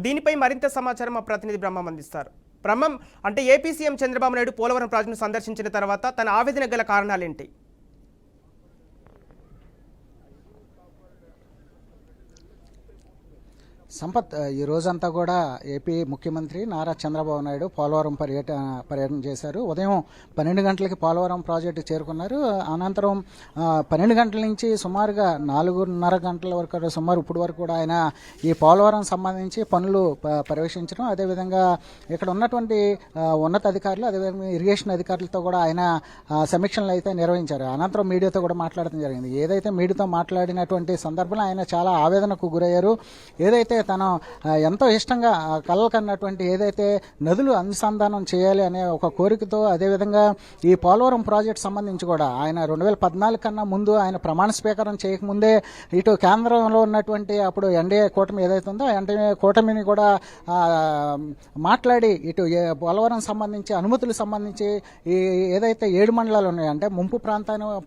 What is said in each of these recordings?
దీనిపై మరింత సమాచారం మా ప్రతినిధి బ్రహ్మం అందిస్తారు. బ్రహ్మం, అంటే ఏపీ సీఎం చంద్రబాబు నాయుడు పోలవరం ప్రాజెక్టును సందర్శించిన తర్వాత తన ఆవేదన గల కారణాలేంటి? సంపత్, ఈ రోజంతా కూడా ఏపీ ముఖ్యమంత్రి నారా చంద్రబాబు నాయుడు పోలవరం పర్యటన చేశారు. ఉదయం 12 గంటలకి పోలవరం ప్రాజెక్టు చేరుకున్నారు. అనంతరం 12 గంటల నుంచి సుమారుగా 4:30 గంటల వరకు సుమారు ఇప్పటి వరకు కూడా ఆయన ఈ పోలవరం సంబంధించి పనులు పర్యవేక్షించడం, అదేవిధంగా ఇక్కడ ఉన్నటువంటి ఉన్నత అధికారులు, అదేవిధంగా ఇరిగేషన్ అధికారులతో కూడా ఆయన సమీక్షలు అయితే నిర్వహించారు. అనంతరం మీడియాతో కూడా మాట్లాడడం జరిగింది. ఏదైతే మీడియాతో మాట్లాడినటువంటి సందర్భంలో ఆయన చాలా ఆవేదనకు గురయ్యారు. ఏదైతే తను ఎంతో ఇష్టంగా కలకన్నటువంటి ఏదైతే నదులు అనుసంధానం చేయాలి అనే ఒక కోరికతో, అదేవిధంగా ఈ పోలవరం ప్రాజెక్ట్ సంబంధించి కూడా ఆయన 2014 కన్నా ముందు ఆయన ప్రమాణ స్వీకారం చేయకముందే ఇటు కేంద్రంలో ఉన్నటువంటి అప్పుడు ఎన్డీఏ కూటమి ఏదైతే ఉందో ఎన్డీఏ కూటమిని కూడా మాట్లాడి ఇటు పోలవరం సంబంధించి అనుమతులకు సంబంధించి ఈ ఏదైతే 7 మండలాలు ఉన్నాయో, అంటే ముంపు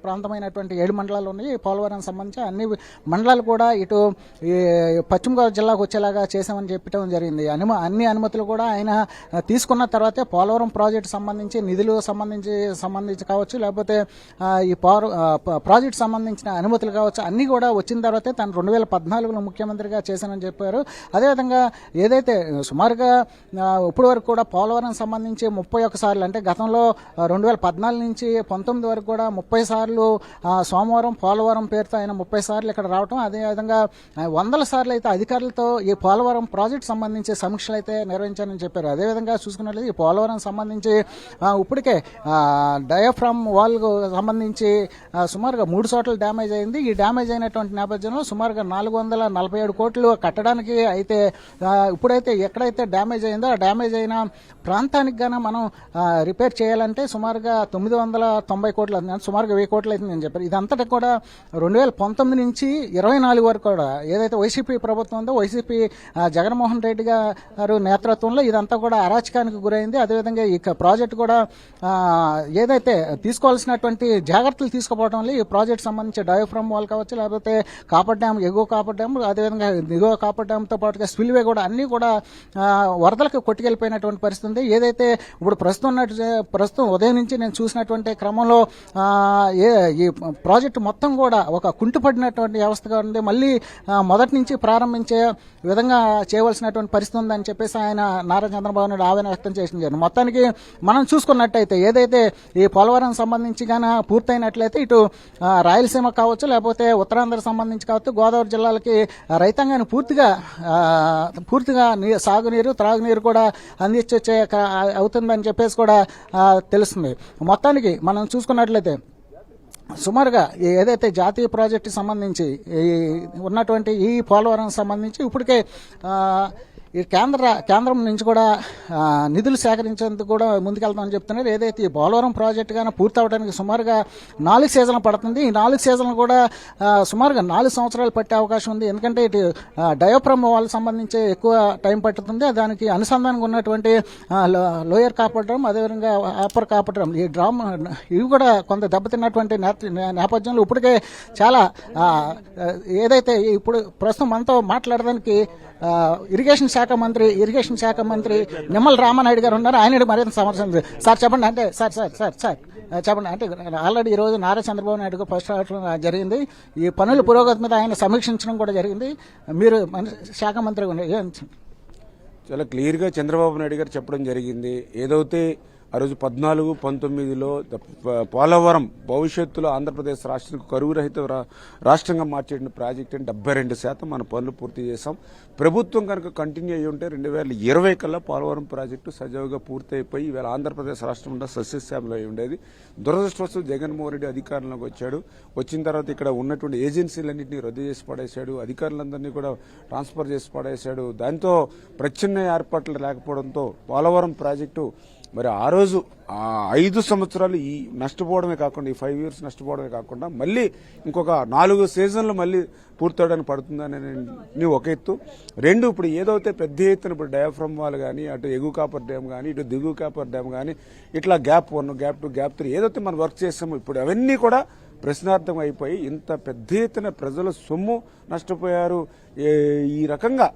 ప్రాంతమైనటువంటి 7 మండలాలు ఉన్నాయి. పోలవరం సంబంధించి అన్ని మండలాలు కూడా ఇటు ఈ పశ్చిమ గోదావరి జిల్లాకు వచ్చేలాగా చేశామని చెప్పడం జరిగింది. అన్ని అనుమతులు కూడా ఆయన తీసుకున్న తర్వాతే పోలవరం ప్రాజెక్టు సంబంధించి నిధులు సంబంధించి కావచ్చు, లేకపోతే ఈ ప్రాజెక్టు సంబంధించిన అనుమతులు కావచ్చు, అన్ని కూడా వచ్చిన తర్వాతే తను 2014లో ముఖ్యమంత్రిగా చేశానని చెప్పారు. అదేవిధంగా ఏదైతే సుమారుగా ఇప్పటి వరకు కూడా పోలవరం సంబంధించి 31 సార్లు, అంటే గతంలో 2014 నుంచి 19 వరకు కూడా 30 సార్లు సోమవారం పోలవరం పేరుతో ఆయన 30 సార్లు ఇక్కడ రావటం, అదేవిధంగా 100 సార్లు అయితే అధికారులతో ఈ పోలవరం ప్రాజెక్ట్ సంబంధించి సమీక్షలు అయితే నిర్వహించారని చెప్పారు. అదేవిధంగా చూసుకున్నట్లయితే ఈ పోలవరం సంబంధించి ఇప్పటికే డయాఫ్రామ్ వాల్ సంబంధించి సుమారుగా 3 చోట్ల డ్యామేజ్ అయింది. ఈ డ్యామేజ్ అయినటువంటి నేపథ్యంలో సుమారుగా 447 కోట్లు కట్టడానికి అయితే ఇప్పుడైతే ఎక్కడైతే డ్యామేజ్ అయిందో ఆ డ్యామేజ్ అయిన ప్రాంతానికి గాన మనం రిపేర్ చేయాలంటే సుమారుగా 990 కోట్లు, సుమారుగా 1000 కోట్లు అవుతుందని చెప్పారు. ఇదంతటా కూడా 2019 నుంచి 24 వరకు కూడా ఏదైతే వైసీపీ ప్రభుత్వం ఉందో, వైసీపీ జగన్మోహన్ రెడ్డి గారు నేతృత్వంలో ఇదంతా కూడా అరాచకానికి గురైంది. అదేవిధంగా ఈ ప్రాజెక్టు కూడా ఏదైతే తీసుకోవాల్సినటువంటి జాగ్రత్తలు తీసుకుపోవడం వల్ల ఈ ప్రాజెక్ట్ సంబంధించి డయాఫ్రామ్ వాల్ కావచ్చు, లేకపోతే కాపర్ డ్యామ్, ఎగువ కాపర్ డ్యామ్, అదేవిధంగా దిగువ కాపర్ డ్యామ్తో పాటుగా స్పిల్వే కూడా అన్ని కూడా వరదలకు కొట్టుకెళ్ళిపోయినటువంటి పరిస్థితి ఉంది. ఏదైతే ఇప్పుడు ప్రస్తుతం ఉదయం నుంచి నేను చూసినటువంటి క్రమంలో ఈ ప్రాజెక్టు మొత్తం కూడా ఒక కుంటుపడినటువంటి వ్యవస్థగా ఉంది. మళ్ళీ మొదటి నుంచి ప్రారంభించే విధంగా చేయవలసినటువంటి పరిస్థితి ఉందని చెప్పేసి ఆయన నారా చంద్రబాబు నాయుడు ఆవేదన వ్యక్తం చేసింది. మొత్తానికి మనం చూసుకున్నట్టయితే ఏదైతే ఈ పోలవరం సంబంధించి గాన పూర్తయినట్లయితే ఇటు రాయలసీమ కావచ్చు, లేకపోతే ఉత్తరాంధ్ర సంబంధించి కావచ్చు, గోదావరి జిల్లాలకి రైతాంగాన్ని పూర్తిగా సాగునీరు, త్రాగునీరు కూడా అందించే అవుతుందని చెప్పేసి కూడా తెలుస్తుంది. మొత్తానికి మనం చూసుకున్నట్లయితే సుమారుగా ఏదైతే జాతీయ ప్రాజెక్టు సంబంధించి ఉన్నటువంటి ఈ పోలవరం సంబంధించి ఇప్పటికే ఈ కేంద్రం నుంచి కూడా నిధులు సేకరించేందుకు కూడా ముందుకెళ్తామని చెప్తున్నారు. ఏదైతే ఈ పోలవరం ప్రాజెక్టు గానీ పూర్తి అవడానికి సుమారుగా 4 సీజన్లు పడుతుంది. ఈ 4 సీజన్లు కూడా సుమారుగా 4 సంవత్సరాలు పట్టే అవకాశం ఉంది. ఎందుకంటే ఇటు డయాఫ్రామ్ వాల్ సంబంధించి ఎక్కువ టైం పట్టుతుంది. దానికి అనుసంధానంగా ఉన్నటువంటి లోయర్ కాపర్ డ్రామ్, అదేవిధంగా అప్పర్ కాపర్ డ్రామ్, ఈ డ్రామ్ ఇవి కూడా కొంత దెబ్బతిన్నటువంటి నేపథ్యంలో ఇప్పటికే చాలా ఏదైతే ఇప్పుడు ప్రస్తుతం మనతో మాట్లాడడానికి ఇరిగేషన్ శాఖ మంత్రి నిమ్మల రామానాయుడు గారు ఉన్నారు. ఆయన మరింత సమర్థించారు. సార్ చెప్పండి, అంటే సార్ చెప్పండి, అంటే ఆల్రెడీ ఈ రోజు నారా చంద్రబాబు నాయుడు ఫస్ట్ జరిగింది. ఈ పనుల పురోగతి మీద ఆయన సమీక్షించడం కూడా జరిగింది. మీరు శాఖ మంత్రి చాలా క్లియర్గా చంద్రబాబు నాయుడు గారు చెప్పడం జరిగింది. ఏదైతే ఆ రోజు 14-19లో పోలవరం భవిష్యత్తులో ఆంధ్రప్రదేశ్ రాష్ట్రానికి కరువు రహిత రాష్ట్రంగా మార్చేసిన ప్రాజెక్టుని 72% మన పనులు పూర్తి చేశాం. ప్రభుత్వం కనుక కంటిన్యూ అయ్యి ఉంటే 2020 కల్లా పోలవరం ప్రాజెక్టు సజావుగా పూర్తి అయిపోయి ఈవేళ ఆంధ్రప్రదేశ్ రాష్ట్రంలో సస్యశ్యామలం అయి ఉండేది. దురదృష్టవశాత్తు జగన్మోహన్ రెడ్డి అధికారంలోకి వచ్చాడు. వచ్చిన తర్వాత ఇక్కడ ఉన్నటువంటి ఏజెన్సీలన్నింటినీ రద్దు చేసి పడేశాడు. అధికారులందరినీ కూడా ట్రాన్స్ఫర్ చేసి పడేశాడు. దాంతో ప్రత్యామ్నాయ ఏర్పాట్లు లేకపోవడంతో పోలవరం ప్రాజెక్టు మరి ఆ రోజు 5 సంవత్సరాలు ఈ నష్టపోవడమే కాకుండా, ఈ 5 years నష్టపోవడమే కాకుండా మళ్ళీ ఇంకొక 4 సీజన్లు మళ్ళీ పూర్తవడానికి పడుతుందని ఒక ఎత్తు. 2, ఇప్పుడు ఏదైతే పెద్ద ఎత్తున ఇప్పుడు డయాఫ్రమ్ వాల్ కానీ, అటు ఎగువ కాపర్ డ్యామ్ కానీ, ఇటు దిగువ కాపర్ డ్యామ్ కానీ, ఇట్లా గ్యాప్ 1, గ్యాప్ 2, గ్యాప్ 3 ఏదైతే మనం వర్క్ చేస్తామో ఇప్పుడు అవన్నీ కూడా ప్రశ్నార్థం అయిపోయి ఇంత పెద్ద ఎత్తున ప్రజల సొమ్ము నష్టపోయారు. ఈ రకంగా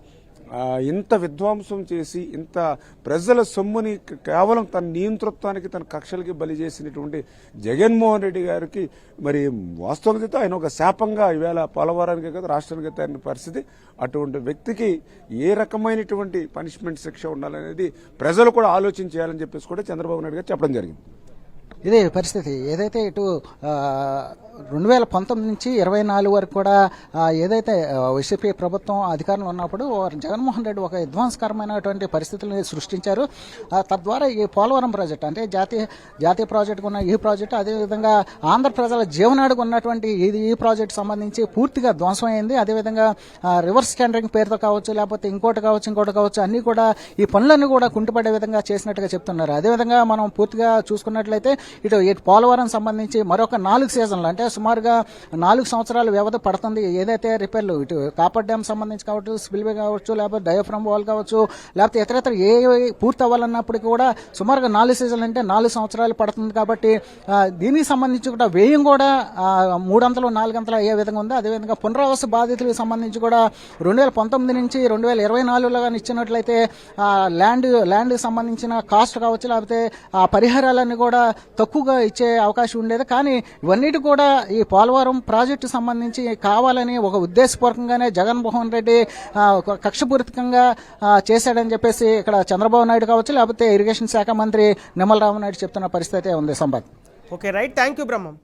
ఇంత విధ్వంసం చేసి ఇంత ప్రజల సొమ్ముని కేవలం తన నియంతృత్వానికి తన కక్షలకి బలి చేసినటువంటి జగన్మోహన్ రెడ్డి గారికి మరి వాస్తవంగా ఆయన ఒక శాపంగా ఈవేళ పోలవరానికి కదా రాష్ట్రానికి తగిన పరిస్థితి. అటువంటి వ్యక్తికి ఏ రకమైనటువంటి పనిష్మెంట్ శిక్ష ఉండాలనేది ప్రజలు కూడా ఆలోచన చేయాలని చెప్పేసి కూడా చంద్రబాబు నాయుడు గారు చెప్పడం జరిగింది. ఇదే పరిస్థితి. ఏదైతే ఇటు 2019 నుంచి 24 వరకు కూడా ఏదైతే వైసీపీ ప్రభుత్వం అధికారంలో ఉన్నప్పుడు జగన్మోహన్ రెడ్డి ఒక విధ్వంసకరమైనటువంటి పరిస్థితులను సృష్టించారు. తద్వారా ఈ పోలవరం ప్రాజెక్ట్ అంటే జాతీయ ప్రాజెక్టుకు ఉన్న ఈ ప్రాజెక్టు, అదేవిధంగా ఆంధ్ర ప్రజల జీవనాడికి ఉన్నటువంటి ఈ ప్రాజెక్టు సంబంధించి పూర్తిగా ధ్వంసమైంది. అదేవిధంగా రివర్స్ టెండరింగ్ పేరుతో కావచ్చు, లేకపోతే ఇంకోటి కావచ్చు అన్నీ కూడా ఈ పనులన్నీ కూడా కుంటుపడే విధంగా చేసినట్టుగా చెప్తున్నారు. అదేవిధంగా మనం పూర్తిగా చూసుకున్నట్లయితే ఇటు పోలవరం సంబంధించి మరొక 4 సీజన్లు అంటే సుమారుగా 4 సంవత్సరాల వ్యవధి పడుతుంది. ఏదైతే రిపేర్లు ఇటు కాపర్ డ్యామ్ సంబంధించి కావచ్చు, స్పిల్వే కావచ్చు, లేకపోతే డయాఫ్రమ్ వాల్ కావచ్చు, లేకపోతే ఇతర ఏ పూర్తి అవ్వాలన్నప్పటికీ కూడా సుమారుగా 4 సీజన్లు అంటే 4 సంవత్సరాలు పడుతుంది. కాబట్టి దీనికి సంబంధించి కూడా వ్యయం కూడా 3 అంతలు 4 అంతలు అయ్యే విధంగా ఉంది. అదేవిధంగా పునరావాస బాధితులకు సంబంధించి కూడా 2019 నుంచి 2024లో కానీ ఇచ్చినట్లయితే ల్యాండ్ సంబంధించిన కాస్ట్ కావచ్చు, లేకపోతే ఆ పరిహారాలన్నీ కూడా తక్కువగా ఇచ్చే అవకాశం ఉండేది. కానీ ఇవన్నిటి కూడా ఈ పోలవరం ప్రాజెక్టు సంబంధించి కావాలని ఒక ఉద్దేశపూర్వకంగానే జగన్మోహన్ రెడ్డి కక్షపూరితంగా చేశాడని చెప్పేసి ఇక్కడ చంద్రబాబు నాయుడు కావచ్చు, లేకపోతే ఇరిగేషన్ శాఖ మంత్రి నిమ్మల రామనాయుడు చెప్తున్న పరిస్థితి ఉంది. Sampath. Okay right, thank you Brahmam.